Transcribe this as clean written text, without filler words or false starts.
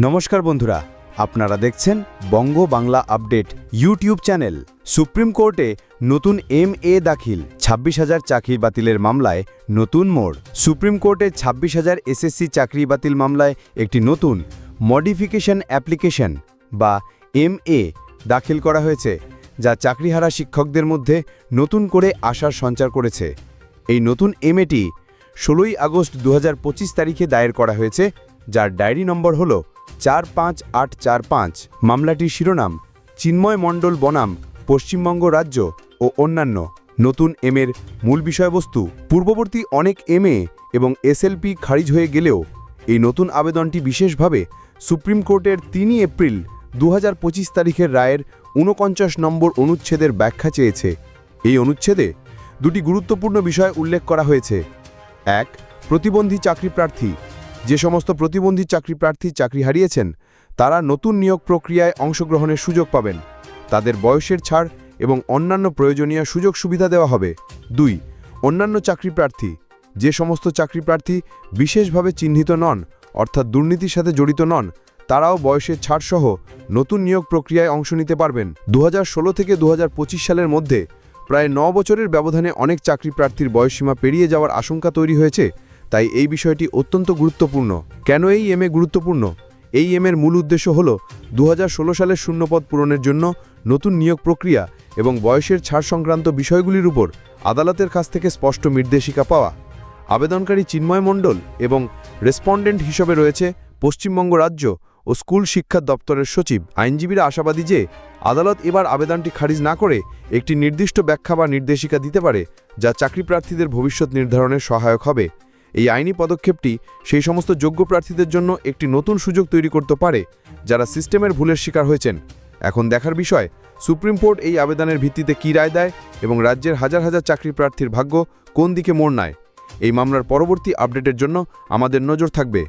নমস্কার বন্ধুরা, আপনারা দেখছেন Banga Bangla update YouTube channel. Supreme কোর্টে নতুন MA দাখিল, 26,000 চাকরি বাতিলের মামলায় নতুন মোড়। সুপ্রিম কোর্টে 26,000 SSC চাকরি বাতিল মামলায় একটি নতুন মডিফিকেশন অ্যাপ্লিকেশন বা MA দাখিল করা হয়েছে, যা চাকরিহারা শিক্ষকদের মধ্যে নতুন করে আশার সঞ্চার করেছে। এই নতুন MAটি 16 আগস্ট 2025 তারিখে দায়ের করা হয়েছে, যার ডায়েরি নম্বর হল 45845। মামলাটির শিরোনাম চিন্ময় মণ্ডল বনাম পশ্চিমবঙ্গ রাজ্য ও অন্যান্য। নতুন এর মূল বিষয়বস্তু: পূর্ববর্তী অনেক MA এবং SLP খারিজ হয়ে গেলেও এই নতুন আবেদনটি বিশেষভাবে সুপ্রিম কোর্টের 3 এপ্রিল 2025 তারিখের রায়ের 49 নম্বর অনুচ্ছেদের ব্যাখ্যা চেয়েছে। এই অনুচ্ছেদে দুটি গুরুত্বপূর্ণ বিষয় উল্লেখ করা হয়েছে। 1. প্রতিবন্ধী চাকরি প্রার্থী। যে সমস্ত প্রতিবন্ধী চাকরি প্রার্থী চাকরি হারিয়েছেন, তারা নতুন নিয়োগ প্রক্রিয়ায় অংশগ্রহণের সুযোগ পাবেন। তাদের বয়সের ছাড় এবং অন্যান্য প্রয়োজনীয় সুযোগ সুবিধা দেওয়া হবে। 2. অন্যান্য চাকরি প্রার্থী। যে সমস্ত চাকরি প্রার্থী বিশেষভাবে চিহ্নিত নন, অর্থাৎ দুর্নীতির সাথে জড়িত নন, তারাও বয়সের ছাড়সহ নতুন নিয়োগ প্রক্রিয়ায় অংশ নিতে পারবেন। 2016 থেকে 2025 সালের মধ্যে প্রায় 9 বছরের ব্যবধানে অনেক চাকরি প্রার্থীর বয়সসীমা পেরিয়ে যাওয়ার আশঙ্কা তৈরি হয়েছে, তাই এই বিষয়টি অত্যন্ত গুরুত্বপূর্ণ। কেন এই MA গুরুত্বপূর্ণ? এই MAর মূল উদ্দেশ্য হল 2016 সালের শূন্যপদ পূরণের জন্য নতুন নিয়োগ প্রক্রিয়া এবং বয়সের ছাড় সংক্রান্ত বিষয়গুলির উপর আদালতের কাছ থেকে স্পষ্ট নির্দেশিকা পাওয়া। আবেদনকারী চিন্ময় মণ্ডল এবং রেসপন্ডেন্ট হিসেবে রয়েছে পশ্চিমবঙ্গ রাজ্য ও স্কুল শিক্ষা দপ্তরের সচিব। আইনজীবীরা আশাবাদী যে আদালত এবার আবেদনটি খারিজ না করে একটি নির্দিষ্ট ব্যাখ্যা বা নির্দেশিকা দিতে পারে, যা চাকরি প্রার্থীদের ভবিষ্যৎ নির্ধারণে সহায়ক হবে। এই আইনি পদক্ষেপটি সেই সমস্ত যোগ্য প্রার্থীদের জন্য একটি নতুন সুযোগ তৈরি করতে পারে, যারা সিস্টেমের ভুলের শিকার হয়েছেন। এখন দেখার বিষয়, সুপ্রিম কোর্ট এই আবেদনের ভিত্তিতে কী রায় দেয় এবং রাজ্যের হাজার হাজার চাকরি প্রার্থীর ভাগ্য কোন দিকে মোড় নেয়। এই মামলার পরবর্তী আপডেটের জন্য আমাদের নজর থাকবে।